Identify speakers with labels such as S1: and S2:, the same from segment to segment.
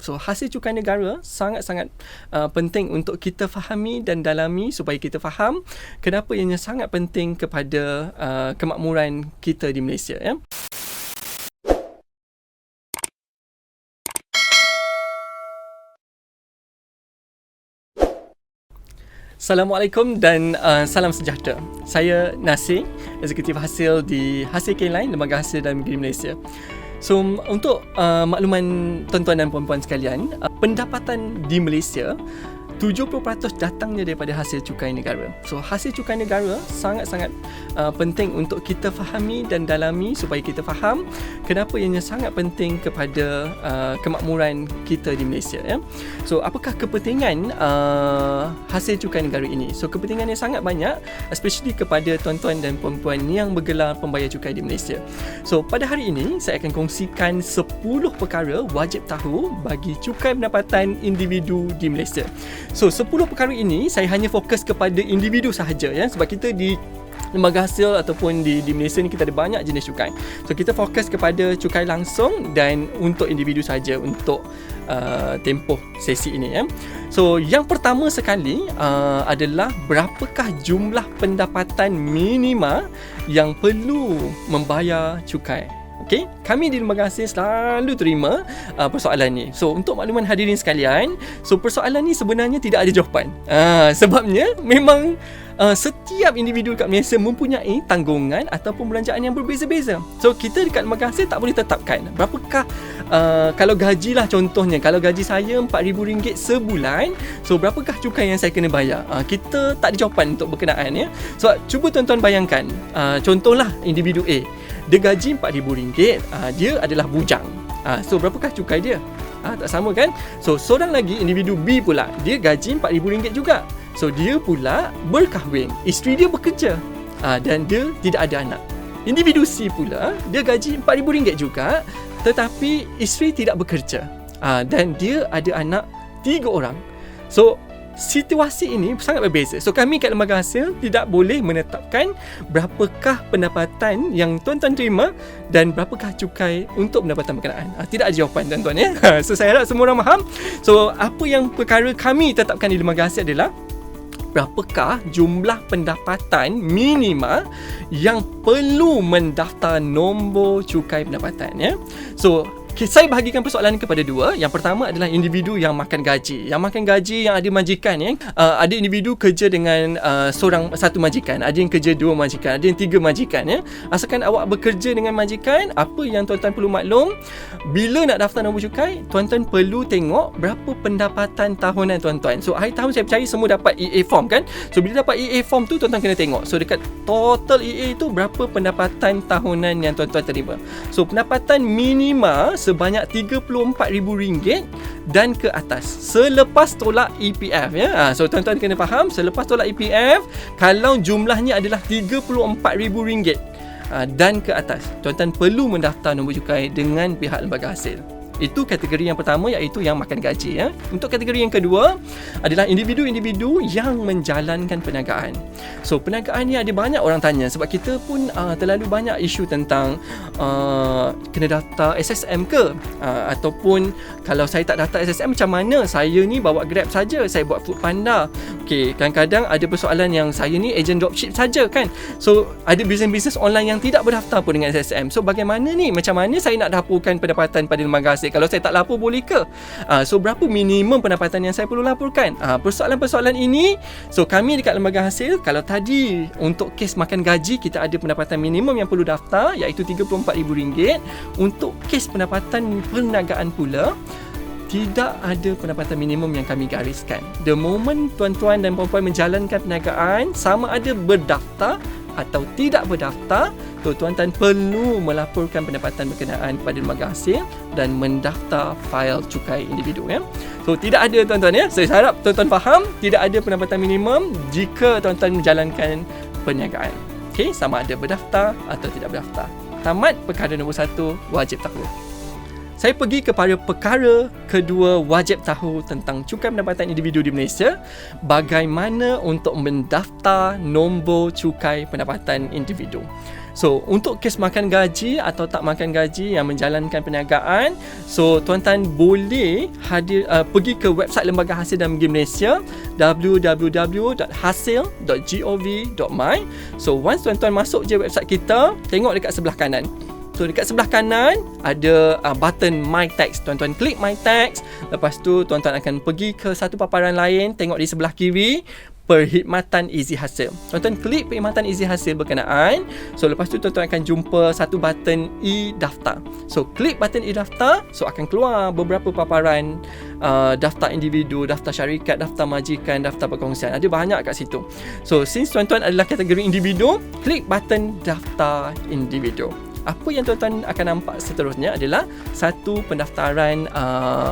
S1: So hasil cukai negara sangat-sangat penting untuk kita fahami dan dalami supaya kita faham kenapa ianya sangat penting kepada kemakmuran kita di Malaysia, ya. Assalamualaikum dan salam sejahtera. Saya Nasir, Eksekutif Hasil di Hasil K-Line, Lembaga Hasil dan Negeri Malaysia. So, untuk makluman tuan-tuan dan puan-puan sekalian, pendapatan di Malaysia 70% datangnya daripada hasil cukai negara. So, hasil cukai negara sangat-sangat penting untuk kita fahami dan dalami supaya kita faham kenapa ianya sangat penting kepada kemakmuran kita di Malaysia, ya. So, apakah kepentingan hasil cukai negara ini? So, kepentingannya sangat banyak, especially kepada tuan-tuan dan puan-puan yang bergelar pembayar cukai di Malaysia. So, pada hari ini saya akan kongsikan 10 perkara wajib tahu bagi cukai pendapatan individu di Malaysia. So, 10 perkara ini saya hanya fokus kepada individu sahaja, ya, sebab kita di lembaga hasil ataupun di Malaysia ni kita ada banyak jenis cukai. So, kita fokus kepada cukai langsung dan untuk individu saja untuk tempoh sesi ini, ya. So, yang pertama sekali adalah berapakah jumlah pendapatan minima yang perlu membayar cukai. Okey, kami di Lembaga Hasil selalu terima persoalan ni. So, untuk makluman hadirin sekalian, so persoalan ni sebenarnya tidak ada jawapan. Sebabnya memang setiap individu dekat Malaysia mempunyai tanggungan ataupun belanjaan yang berbeza-beza. So, kita dekat Lembaga Hasil tak boleh tetapkan berapakah kalau gaji lah contohnya, kalau gaji saya RM4,000 sebulan, so berapakah cukai yang saya kena bayar? Kita tak ada jawapan untuk berkenaan, ya. So, cuba tuan-tuan bayangkan, contohlah individu A, dia gaji RM4,000, dia adalah bujang. So, berapakah cukai dia? Tak sama kan? So, seorang lagi individu B pula, dia gaji RM4,000 juga. So, dia pula berkahwin, isteri dia bekerja, dan dia tidak ada anak. Individu C pula, dia gaji RM4,000 juga, tetapi isteri tidak bekerja, dan dia ada anak 3 orang. So, situasi ini sangat berbeza. So, kami kat Lembaga Hasil tidak boleh menetapkan berapakah pendapatan yang tuan-tuan terima dan berapakah cukai untuk pendapatan berkenaan. Tidak ada jawapan, tuan-tuan, ya. So, saya harap semua orang faham. So, apa yang perkara kami tetapkan di Lembaga Hasil adalah berapakah jumlah pendapatan minima yang perlu mendaftar nombor cukai pendapatan, ya. So, saya bahagikan persoalan kepada dua. Yang pertama adalah individu yang makan gaji. Yang makan gaji yang ada majikan, ya. Ada individu kerja dengan satu majikan, ada yang kerja 2 majikan, ada yang 3 majikan, ya. Asalkan awak bekerja dengan majikan, apa yang tuan-tuan perlu maklum, bila nak daftar nombor cukai, tuan-tuan perlu tengok berapa pendapatan tahunan tuan-tuan. So, akhir tahun saya percaya semua dapat EA form, kan. So, bila dapat EA form tu, tuan-tuan kena tengok. So, dekat total EA tu berapa pendapatan tahunan yang tuan-tuan terima. So, pendapatan minima sebanyak RM34,000 dan ke atas selepas tolak EPF, ya. So, tuan-tuan kena faham, selepas tolak EPF, kalau jumlahnya adalah RM34,000 dan ke atas, tuan-tuan perlu mendaftar nombor cukai dengan pihak Lembaga Hasil. Itu kategori yang pertama, iaitu yang makan gaji, ya. Untuk kategori yang kedua adalah individu-individu yang menjalankan perniagaan. So, perniagaan ni ada banyak orang tanya, sebab kita pun terlalu banyak isu tentang kena daftar SSM ke, ataupun kalau saya tak daftar SSM macam mana, saya ni bawa Grab saja, saya buat Foodpanda. Okey, kadang-kadang ada persoalan yang saya ni ejen dropship saja, kan. So, ada bisnes-bisnes online yang tidak berdaftar pun dengan SSM. So, bagaimana ni? Macam mana saya nak laporkan pendapatan pada Lembaga Hasil? Kalau saya tak lapor, boleh ke? So, berapa minimum pendapatan yang saya perlu laporkan? Persoalan-persoalan ini, so kami dekat Lembaga Hasil, kalau tadi untuk kes makan gaji kita ada pendapatan minimum yang perlu daftar, iaitu RM34,000. Untuk kes pendapatan perniagaan pula, tidak ada pendapatan minimum yang kami gariskan. The moment tuan-tuan dan puan-puan menjalankan perniagaan, sama ada berdaftar atau tidak berdaftar, tuan-tuan perlu melaporkan pendapatan berkenaan kepada Lembaga Hasil dan mendaftar fail cukai individu, ya. So, tidak ada, tuan-tuan, ya. Saya harap tuan-tuan faham, tidak ada pendapatan minimum jika tuan-tuan menjalankan perniagaan. Okey, sama ada berdaftar atau tidak berdaftar. Tamat perkara nombor 1, wajib tahu. Saya pergi kepada perkara kedua wajib tahu tentang cukai pendapatan individu di Malaysia, bagaimana untuk mendaftar nombor cukai pendapatan individu. So untuk kes makan gaji atau tak makan gaji yang menjalankan perniagaan, so tuan-tuan boleh pergi ke website Lembaga Hasil dan Media Malaysia, www.hasil.gov.my. So once tuan-tuan masuk je website kita, tengok dekat sebelah kanan. So dekat sebelah kanan ada button My Tax. Tuan-tuan klik My Tax. Lepas tu tuan-tuan akan pergi ke satu paparan lain. Tengok di sebelah kiri, Perkhidmatan Easy Hasil. Tuan-tuan klik Perkhidmatan Easy Hasil berkenaan. So lepas tu tuan-tuan akan jumpa satu button e-daftar. So klik button e-daftar. So akan keluar beberapa paparan daftar individu, daftar syarikat, daftar majikan, daftar perkongsian. Ada banyak kat situ. So since tuan-tuan adalah kategori individu, klik button daftar individu. Apa yang tuan-tuan akan nampak seterusnya adalah satu pendaftaran,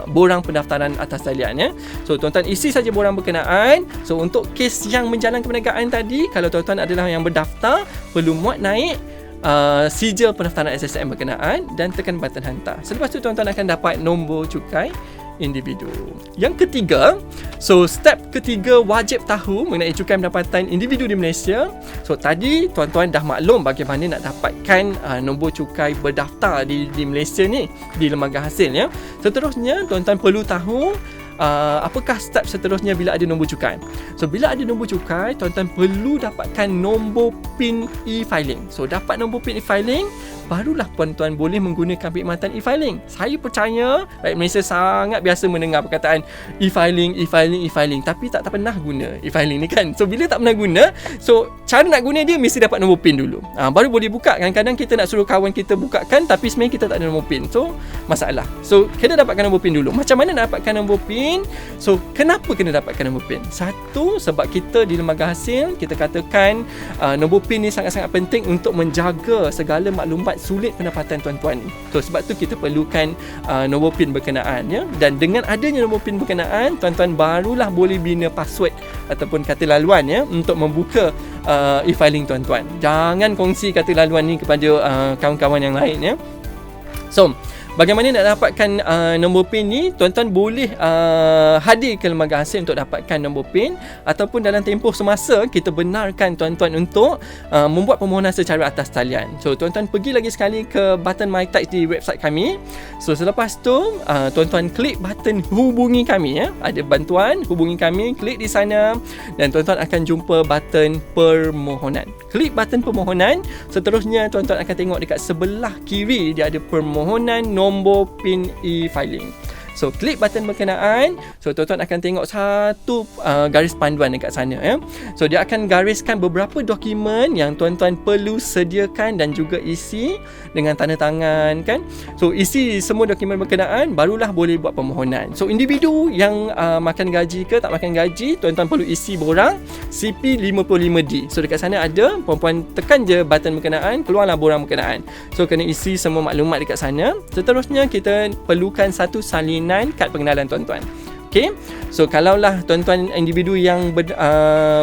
S1: borang pendaftaran atas talian ya. So tuan-tuan isi saja borang berkenaan. So untuk kes yang menjalankan perniagaan tadi, kalau tuan-tuan adalah yang berdaftar, perlu muat naik sijil pendaftaran SSM berkenaan dan tekan button hantar. Selepas tu tuan-tuan akan dapat nombor cukai individu. Yang ketiga, so step ketiga wajib tahu mengenai cukai pendapatan individu di Malaysia. So tadi tuan-tuan dah maklum bagaimana nak dapatkan nombor cukai berdaftar di Malaysia ni, di lembaga hasil ya. Seterusnya tuan-tuan perlu tahu apakah step seterusnya bila ada nombor cukai. So bila ada nombor cukai, tuan-tuan perlu dapatkan nombor PIN e-filing. So dapat nombor PIN e-filing, barulah tuan-tuan boleh menggunakan perkhidmatan e-filing. Saya percaya rakyat Malaysia sangat biasa mendengar perkataan e-filing, tapi tak pernah guna e-filing ni kan. So bila tak pernah guna, so cara nak guna dia mesti dapat nombor PIN dulu. Baru boleh buka. Kadang-kadang kita nak suruh kawan kita bukakan, tapi sebenarnya kita tak ada nombor PIN. So masalah. So kena dapatkan nombor PIN dulu. Macam mana nak dapatkan nombor PIN? So kenapa kena dapatkan nombor PIN? Satu, sebab kita di lembaga hasil, kita katakan nombor PIN ni sangat-sangat penting untuk menjaga segala maklumat sulit pendapatan tuan-tuan ni. So sebab tu kita perlukan nombor PIN berkenaan ya. Dan dengan adanya nombor PIN berkenaan, tuan-tuan barulah boleh bina password ataupun kata laluan ya untuk membuka e-filing tuan-tuan. Jangan kongsi kata laluan ni kepada kawan-kawan yang lain ya. So bagaimana nak dapatkan nombor PIN ni? Tuan-tuan boleh hadir ke lembaga hasil untuk dapatkan nombor PIN, ataupun dalam tempoh semasa kita benarkan tuan-tuan untuk membuat permohonan secara atas talian. So tuan-tuan pergi lagi sekali ke button My Tax di website kami. So selepas tu tuan-tuan klik button hubungi kami ya. Ada bantuan hubungi kami, klik di sana dan tuan-tuan akan jumpa button permohonan. Klik button permohonan, seterusnya tuan-tuan akan tengok dekat sebelah kiri dia ada permohonan nombor PIN e-filing. So klik button berkenaan. So tuan-tuan akan tengok satu garis panduan dekat sana ya. So dia akan gariskan beberapa dokumen yang tuan-tuan perlu sediakan dan juga isi dengan tanda tangan kan. So isi semua dokumen berkenaan, barulah boleh buat permohonan. So individu yang makan gaji ke tak makan gaji, tuan-tuan perlu isi borang CP55D. So dekat sana ada, puan-puan tekan je button berkenaan, keluarlah borang berkenaan. So kena isi semua maklumat dekat sana. Seterusnya kita perlukan satu salinan kad pengenalan tuan-tuan. Okay, so kalaulah tuan-tuan individu yang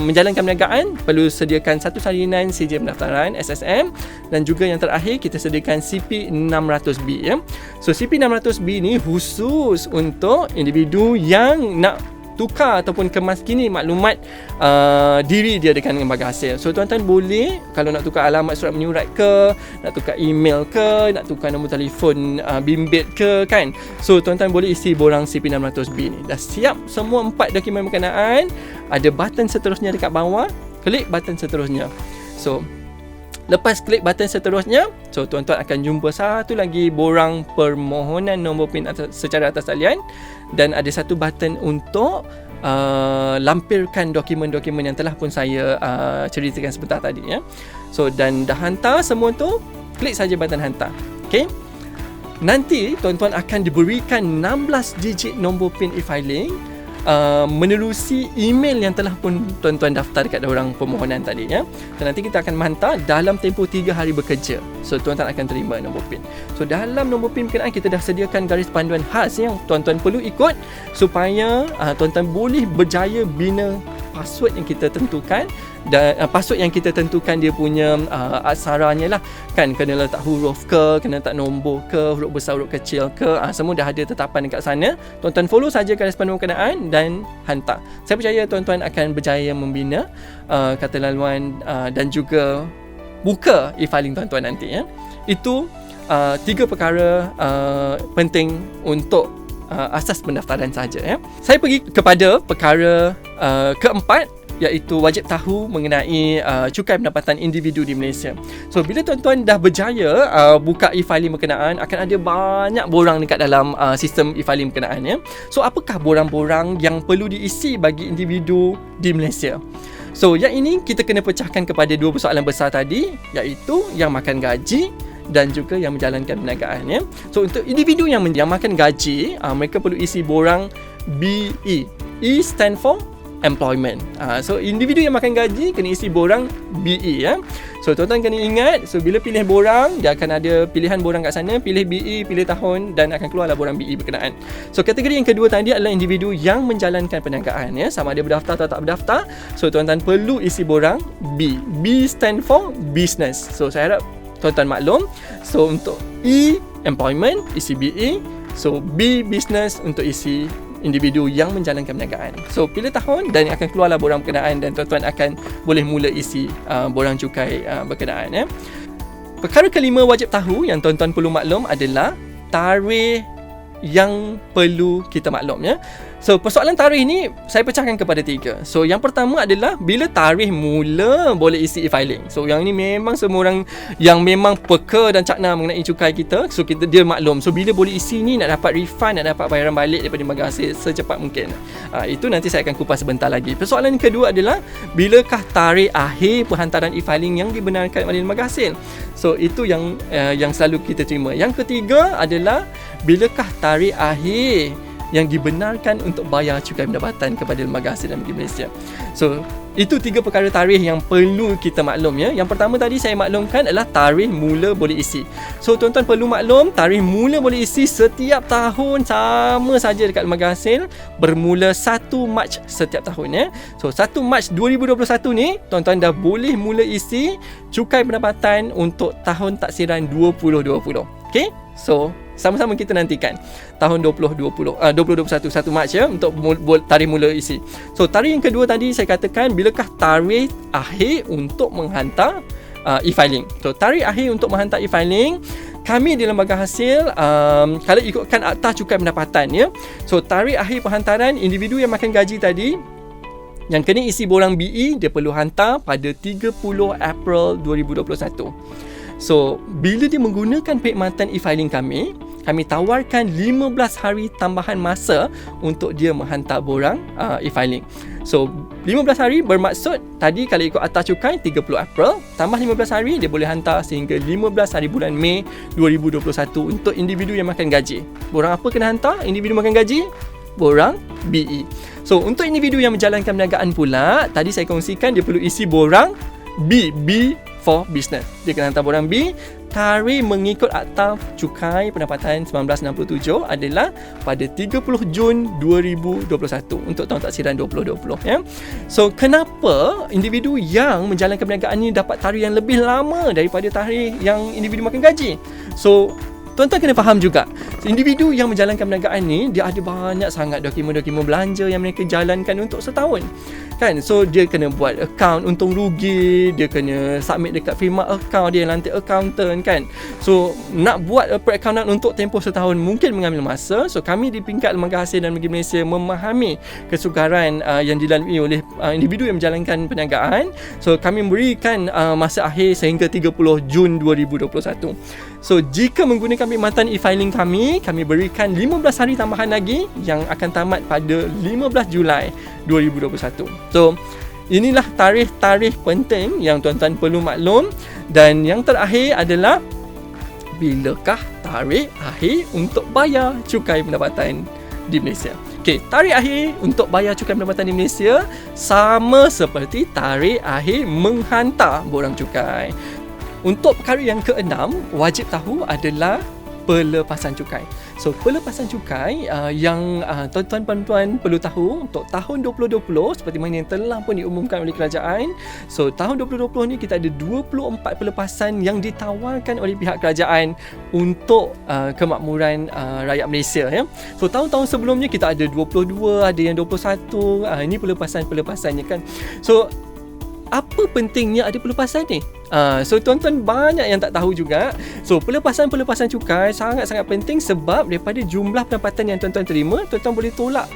S1: menjalankan perniagaan, perlu sediakan satu salinan sijil pendaftaran SSM, dan juga yang terakhir kita sediakan CP600B ya. So CP600B ni khusus untuk individu yang nak tukar ataupun kemaskini maklumat diri dia dengan lembaga hasil. So tuan-tuan boleh, kalau nak tukar alamat surat menyurat ke, nak tukar email ke, nak tukar nombor telefon bimbit ke kan. So tuan-tuan boleh isi borang CP600B ni. Dah siap semua 4 dokumen berkenaan. Ada button seterusnya dekat bawah, klik button seterusnya. So lepas klik button seterusnya, so tuan-tuan akan jumpa satu lagi borang permohonan nombor PIN secara atas talian, dan ada satu button untuk lampirkan dokumen-dokumen yang telah pun saya ceritakan sebentar tadi ya. So dan dah hantar semua tu, klik saja button hantar. Okey. Nanti tuan-tuan akan diberikan 16 digit nombor PIN e-filing menerusi email yang telah pun tuan-tuan daftar dekat orang permohonan tadi ya. Dan nanti kita akan menghantar dalam tempoh 3 hari bekerja. So tuan-tuan akan terima nombor PIN. So dalam nombor PIN berkenaan kita dah sediakan garis panduan khas yang tuan-tuan perlu ikut supaya tuan-tuan boleh berjaya bina password yang kita tentukan. Dan password yang kita tentukan dia punya aksaranya lah kan, kena letak huruf ke, kena letak nombor ke, huruf besar, huruf kecil ke, semua dah ada tetapan dekat sana. Tuan-tuan follow saja garis panduan berkenaan dan hantar. Saya percaya tuan-tuan akan berjaya membina kata laluan dan juga buka e-filing tuan-tuan nanti ya. Itu 3 perkara penting untuk asas pendaftaran saja ya. Saya pergi kepada perkara keempat, iaitu wajib tahu mengenai cukai pendapatan individu di Malaysia. So bila tuan-tuan dah berjaya buka e-filing berkenaan, akan ada banyak borang dekat dalam sistem e-filing berkenaan ya. So apakah borang-borang yang perlu diisi bagi individu di Malaysia? So yang ini kita kena pecahkan kepada 2 persoalan besar tadi, iaitu yang makan gaji dan juga yang menjalankan perniagaan ya. So untuk individu yang makan gaji, mereka perlu isi borang BE. E stand for employment. So individu yang makan gaji kena isi borang BE ya. So tuan-tuan kena ingat, so bila pilih borang, dia akan ada pilihan borang kat sana, pilih BE, pilih tahun dan akan keluarlah borang BE berkenaan. So kategori yang kedua tadi adalah individu yang menjalankan perniagaan ya, sama ada berdaftar atau tak berdaftar. So tuan-tuan perlu isi borang B. B stand for business. So saya harap tuan-tuan maklum. So untuk E employment isi BE, so B business untuk isi individu yang menjalankan perniagaan. So pilih tahun dan akan keluarlah borang berkenaan dan tuan-tuan akan boleh mula isi borang cukai berkenaan ya. Perkara kelima wajib tahu yang tuan-tuan perlu maklum adalah tarikh yang perlu kita maklum ya. So persoalan tarikh ni saya pecahkan kepada 3. So yang pertama adalah bila tarikh mula boleh isi e-filing. So yang ni memang semua orang yang memang peka dan cakna mengenai cukai kita, so dia maklum. So bila boleh isi ni, nak dapat refund, nak dapat bayaran balik daripada lembaga hasil secepat mungkin. Itu nanti saya akan kupas sebentar lagi. Persoalan kedua adalah bilakah tarikh akhir penghantaran e-filing yang dibenarkan oleh lembaga hasil. So itu yang selalu kita terima. Yang ketiga adalah bilakah tarikh akhir yang dibenarkan untuk bayar cukai pendapatan kepada lembaga hasil dalam negeri Malaysia. So itu 3 perkara tarikh yang perlu kita maklum ya. Yang pertama tadi saya maklumkan adalah tarikh mula boleh isi. So tuan-tuan perlu maklum, tarikh mula boleh isi setiap tahun sama saja dekat lembaga hasil, bermula 1 Mac setiap tahun ya. So 1 Mac 2021 ni tuan-tuan dah boleh mula isi cukai pendapatan untuk tahun taksiran 2020. Okey? So sama-sama kita nantikan tahun 2021 1 Mac ya untuk tarikh mula isi. So tarikh yang kedua tadi saya katakan bilakah tarikh akhir untuk menghantar e-filing. So tarikh akhir untuk menghantar e-filing, kami di lembaga hasil kalau ikutkan Akta Cukai Pendapatan ya. So tarikh akhir penghantaran individu yang makan gaji tadi yang kena isi borang BE, dia perlu hantar pada 30 April 2021. So bila dia menggunakan perkhidmatan e-filing kami tawarkan 15 hari tambahan masa untuk dia menghantar borang e-filing. So 15 hari bermaksud tadi kalau ikut Akta Cukai 30 April tambah 15 hari, dia boleh hantar sehingga 15 hari bulan Mei 2021 untuk individu yang makan gaji. Borang apa kena hantar individu makan gaji? Borang BE. So untuk individu yang menjalankan perniagaan pula, tadi saya kongsikan dia perlu isi borang B. B for business. Dia kena hantar borang B. Tarikh mengikut Akta Cukai Pendapatan 1967 adalah pada 30 Jun 2021 untuk tahun taksiran 2020 ya. So kenapa individu yang menjalankan perniagaan ni dapat tarikh yang lebih lama daripada tarikh yang individu makan gaji? So tuan-tuan kena faham juga, individu yang menjalankan perniagaan ni dia ada banyak sangat dokumen-dokumen belanja yang mereka jalankan untuk setahun kan. So dia kena buat akaun untung rugi, dia kena submit dekat firma akaun, dia lantik accountant kan. So nak buat perakaunan untuk tempoh setahun mungkin mengambil masa. So kami di peringkat lembaga hasil dalam negeri Malaysia memahami kesukaran yang dilalui oleh individu yang menjalankan perniagaan. So kami memberikan masa akhir sehingga 30 Jun 2021. So jika menggunakan perkhidmatan e-filing kami berikan 15 hari tambahan lagi yang akan tamat pada 15 Julai 2021. So inilah tarikh-tarikh penting yang tuan-tuan perlu maklum. Dan yang terakhir adalah bilakah tarikh akhir untuk bayar cukai pendapatan di Malaysia. Okey, tarikh akhir untuk bayar cukai pendapatan di Malaysia sama seperti tarikh akhir menghantar borang cukai. Untuk perkara yang keenam, wajib tahu adalah pelepasan cukai. So pelepasan cukai yang tuan-tuan puan-puan perlu tahu untuk tahun 2020 seperti mana yang telah pun diumumkan oleh kerajaan. So tahun 2020 ni kita ada 24 pelepasan yang ditawarkan oleh pihak kerajaan untuk kemakmuran rakyat Malaysia ya. So tahun-tahun sebelumnya kita ada 22, ada yang 21. Ini pelepasan-pelepasannya kan. So apa pentingnya ada pelepasan ni? So tuan-tuan banyak yang tak tahu juga. So pelepasan cukai sangat-sangat penting sebab daripada jumlah pendapatan yang tuan-tuan terima, tuan-tuan boleh tolak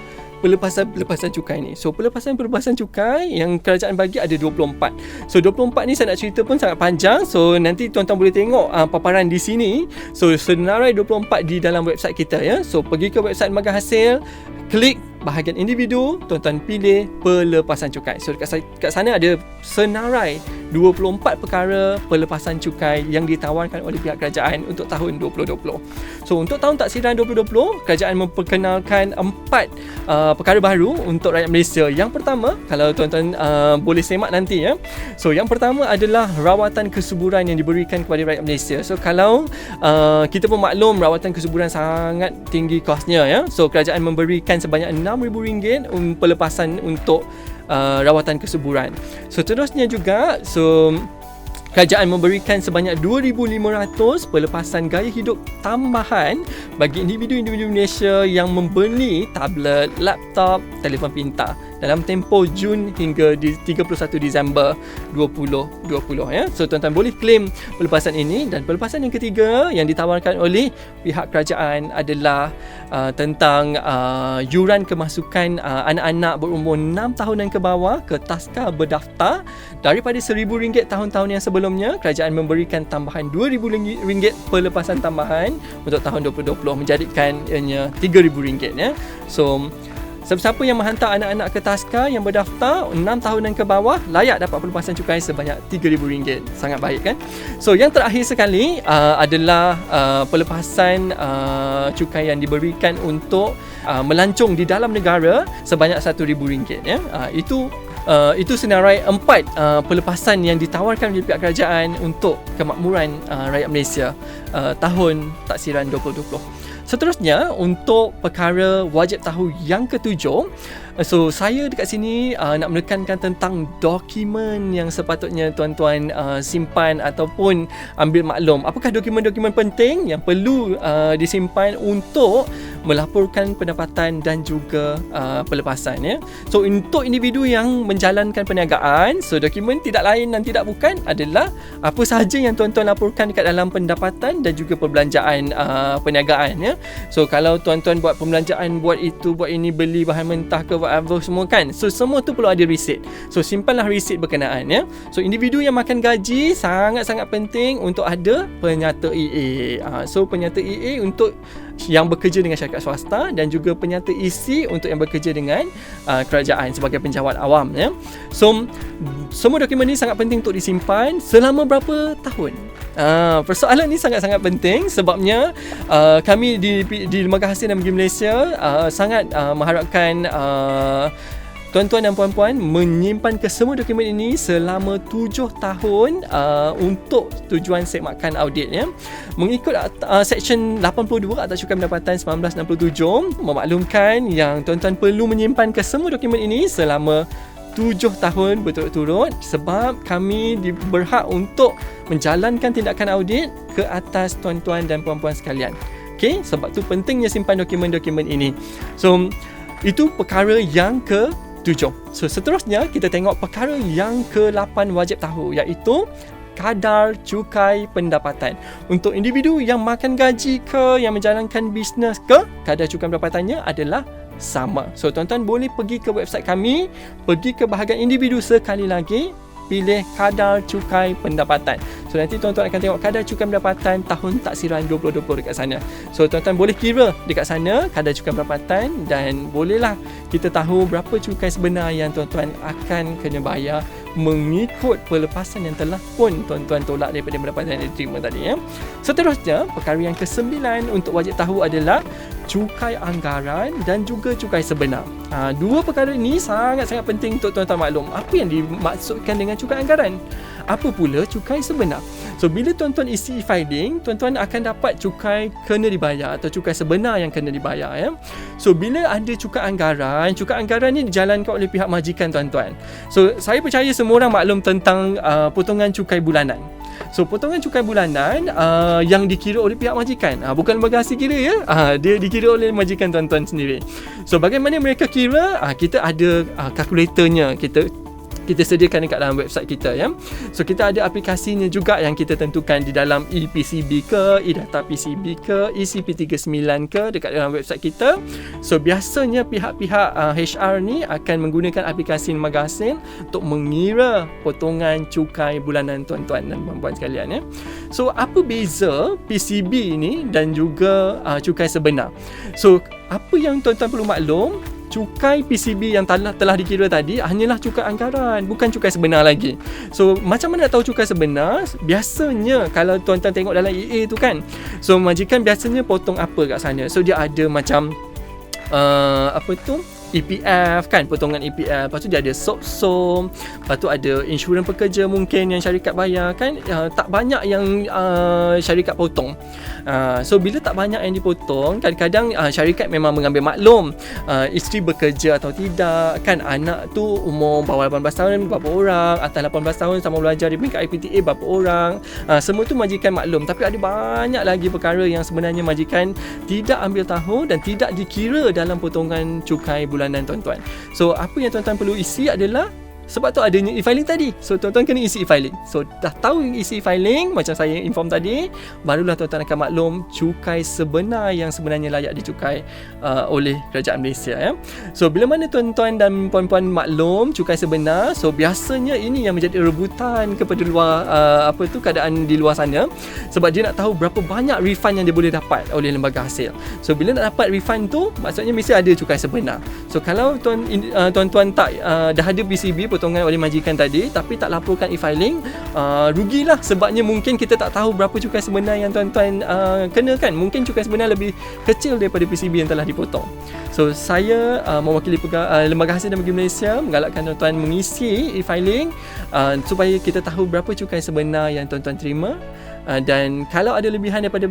S1: pelepasan cukai ni. So pelepasan cukai yang kerajaan bagi ada 24. So 24 ni saya nak cerita pun sangat panjang. So nanti tuan-tuan boleh tengok paparan di sini. So senarai 24 di dalam website kita ya. So pergi ke website Lembaga Hasil, klik bahagian individu, tuan-tuan pilih pelepasan cukai. So dekat sana ada senarai 24 perkara pelepasan cukai yang ditawarkan oleh pihak kerajaan untuk tahun 2020. So untuk tahun taksiran 2020, kerajaan memperkenalkan 4 perkara baru untuk rakyat Malaysia. Yang pertama, kalau tuan-tuan boleh semak nanti ya. So yang pertama adalah rawatan kesuburan yang diberikan kepada rakyat Malaysia. So kalau kita pun maklum rawatan kesuburan sangat tinggi kosnya ya. So kerajaan memberikan sebanyak RM6,000 pelepasan untuk rawatan kesuburan. So terusnya juga, kerajaan memberikan sebanyak 2,500 pelepasan gaya hidup tambahan bagi individu-individu Malaysia yang membeli tablet, laptop, telefon pintar dalam tempoh Jun hingga 31 Disember 2020 ya. So tuan-tuan boleh claim pelepasan ini. Dan pelepasan yang ketiga yang ditawarkan oleh pihak kerajaan adalah tentang yuran kemasukan anak-anak berumur 6 tahunan ke bawah ke taska berdaftar. Daripada RM1,000 tahun-tahun yang sebelumnya, kerajaan memberikan tambahan RM2,000 pelepasan tambahan untuk tahun 2020, menjadikan ianya RM3,000 ya. So siapa yang menghantar anak-anak ke taska yang berdaftar 6 tahunan ke bawah layak dapat pelepasan cukai sebanyak RM3,000. Sangat baik kan? So yang terakhir sekali adalah pelepasan cukai yang diberikan untuk melancong di dalam negara sebanyak RM1,000 ya. Itu senarai 4 pelepasan yang ditawarkan oleh pihak kerajaan untuk kemakmuran rakyat Malaysia tahun taksiran 2020. Seterusnya, untuk perkara wajib tahu yang ketujuh, so saya dekat sini nak menekankan tentang dokumen yang sepatutnya tuan-tuan simpan ataupun ambil maklum. Apakah dokumen-dokumen penting yang perlu disimpan untuk melaporkan pendapatan dan juga pelepasan ya. So untuk individu yang menjalankan perniagaan, so dokumen tidak lain dan tidak bukan adalah apa sahaja yang tuan-tuan laporkan dekat dalam pendapatan dan juga perbelanjaan perniagaan ya. So kalau tuan-tuan buat perbelanjaan, buat itu, buat ini, beli bahan mentah ke whatever semua kan, so semua tu perlu ada resit. So simpanlah resit berkenaan ya. So individu yang makan gaji sangat-sangat penting untuk ada penyata EA. So penyata EA untuk yang bekerja dengan syarikat swasta dan juga penyata isi untuk yang bekerja dengan kerajaan sebagai penjawat awam ya. So semua dokumen ni sangat penting untuk disimpan selama berapa tahun? Persoalan ni sangat-sangat penting sebabnya kami di Lembaga Hasil dan Negeri Malaysia sangat mengharapkan tuan-tuan dan puan-puan menyimpan kesemua dokumen ini selama 7 tahun untuk tujuan semakkan audit ya. Mengikut Seksyen 82 Akta Cukai Pendapatan 1967 memaklumkan yang tuan-tuan perlu menyimpan kesemua dokumen ini selama 7 tahun berturut-turut sebab kami berhak untuk menjalankan tindakan audit ke atas tuan-tuan dan puan-puan sekalian. Okay, sebab tu pentingnya simpan dokumen-dokumen ini. So itu perkara yang ke-7. So seterusnya kita tengok perkara yang ke-8 wajib tahu, iaitu kadar cukai pendapatan. Untuk individu yang makan gaji ke, yang menjalankan bisnes ke, kadar cukai pendapatannya adalah sama. So tuan-tuan boleh pergi ke website kami, pergi ke bahagian individu sekali lagi, pilih kadar cukai pendapatan. So nanti tuan-tuan akan tengok kadar cukai pendapatan tahun taksiran 2020 dekat sana. So tuan-tuan boleh kira dekat sana kadar cukai pendapatan dan bolehlah kita tahu berapa cukai sebenar yang tuan-tuan akan kena bayar mengikut pelepasan yang telah pun tuan-tuan tolak daripada pendapatan yang diterima tadi ya. Seterusnya, perkara yang ke-9 untuk wajib tahu adalah cukai anggaran dan juga cukai sebenar. Dua perkara ini sangat-sangat penting untuk tuan-tuan maklum. Apa yang dimaksudkan dengan cukai anggaran? Apa pula cukai sebenar? So bila tuan-tuan isi e-filing, tuan-tuan akan dapat cukai kena dibayar atau cukai sebenar yang kena dibayar ya. So bila ada cukai anggaran ni dijalankan oleh pihak majikan tuan-tuan. So saya percaya semua orang maklum tentang potongan cukai bulanan. So potongan cukai bulanan yang dikira oleh pihak majikan, bukan lembaga hasil kira ya, dia dikira oleh majikan tuan-tuan sendiri. So bagaimana mereka kira? Kita ada kalkulatornya. kita sediakan dekat dalam website kita ya. So kita ada aplikasinya juga yang kita tentukan di dalam ePCB ke, eData PCB ke, ECP39 ke dekat dalam website kita. So biasanya pihak-pihak HR ni akan menggunakan aplikasi lembaga hasil untuk mengira potongan cukai bulanan tuan-tuan dan puan-puan sekalian ya. So apa beza PCB ni dan juga cukai sebenar? So apa yang tuan-tuan perlu maklum, cukai PCB yang telah dikira tadi hanyalah cukai anggaran, bukan cukai sebenar lagi. So macam mana nak tahu cukai sebenar? Biasanya kalau tuan-tuan tengok dalam EA tu kan, so majikan biasanya potong apa kat sana. So dia ada macam EPF kan, potongan EPF. Lepas tu dia ada SOP, lepas tu ada insurans pekerja mungkin yang syarikat bayar kan. Tak banyak yang syarikat potong. So bila tak banyak yang dipotong, kadang-kadang syarikat memang mengambil maklum isteri bekerja atau tidak kan, anak tu umur bawah 18 tahun berapa orang, atas 18 tahun sama belajar di peringkat IPTA berapa orang. Semua tu majikan maklum. Tapi ada banyak lagi perkara yang sebenarnya majikan tidak ambil tahu dan tidak dikira dalam potongan cukai bulanan tuan-tuan. So apa yang tuan-tuan perlu isi adalah, sebab tu adanya e-filing tadi. So tuan-tuan kena isi e-filing. So dah tahu isi e-filing macam saya inform tadi, barulah tuan-tuan akan maklum cukai sebenar yang sebenarnya layak dicukai oleh kerajaan Malaysia ya. So bila mana tuan-tuan dan puan-puan maklum cukai sebenar, so biasanya ini yang menjadi rebutan kepada luar keadaan di luar sana, sebab dia nak tahu berapa banyak refund yang dia boleh dapat oleh lembaga hasil. So bila nak dapat refund tu, maksudnya mesti ada cukai sebenar. So kalau tuan-tuan tak dah ada PCB potongan oleh majikan tadi tapi tak laporkan e-filing, rugilah, sebabnya mungkin kita tak tahu berapa cukai sebenar yang tuan-tuan kena kan. Mungkin cukai sebenar lebih kecil daripada PCB yang telah dipotong. So saya mewakili Lembaga Hasil dan Bagi Malaysia menggalakkan tuan-tuan mengisi e-filing supaya kita tahu berapa cukai sebenar yang tuan-tuan terima. Dan kalau ada lebihan daripada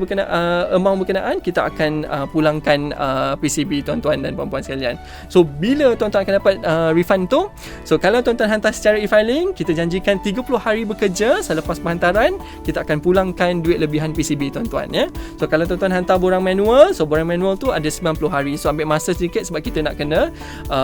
S1: amount berkenaan, kita akan pulangkan PCB tuan-tuan dan puan-puan sekalian. So bila tuan-tuan akan dapat refund tu, so kalau tuan-tuan hantar secara e-filing, kita janjikan 30 hari bekerja selepas penghantaran kita akan pulangkan duit lebihan PCB tuan-tuan ya. So kalau tuan-tuan hantar borang manual, so borang manual tu ada 90 hari. So ambil masa sedikit sebab kita nak kena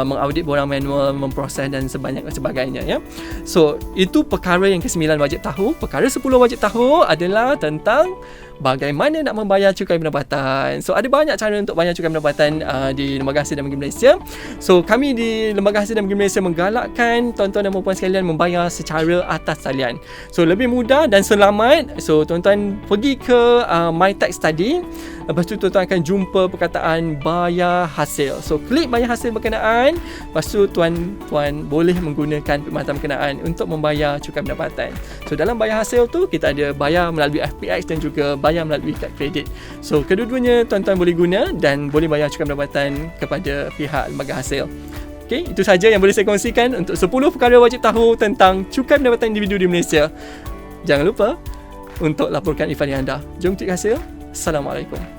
S1: mengaudit borang manual, memproses dan sebagainya ya. So itu perkara yang ke-9 wajib tahu. Perkara 10 wajib tahu adalah tentang bagaimana nak membayar cukai pendapatan. So ada banyak cara untuk bayar cukai pendapatan di Lembaga Hasil dan Bagi Malaysia. So kami di Lembaga Hasil dan Bagi Malaysia menggalakkan tuan-tuan dan puan-puan sekalian membayar secara atas talian. So lebih mudah dan selamat. So tuan-tuan pergi ke My Tax Study. Lepas tu tuan-tuan akan jumpa perkataan bayar hasil. So klik bayar hasil berkenaan. Lepas tu tuan-tuan boleh menggunakan perkhidmatan berkenaan untuk membayar cukai pendapatan. So dalam bayar hasil tu kita ada bayar melalui FPX dan juga bayar melalui kad kredit. So kedua-duanya tuan-tuan boleh guna dan boleh bayar cukai pendapatan kepada pihak lembaga hasil. Okay, itu saja yang boleh saya kongsikan untuk 10 perkara wajib tahu tentang cukai pendapatan individu di Malaysia. Jangan lupa untuk laporkan e-filing anda. Jom klik hasil. Assalamualaikum.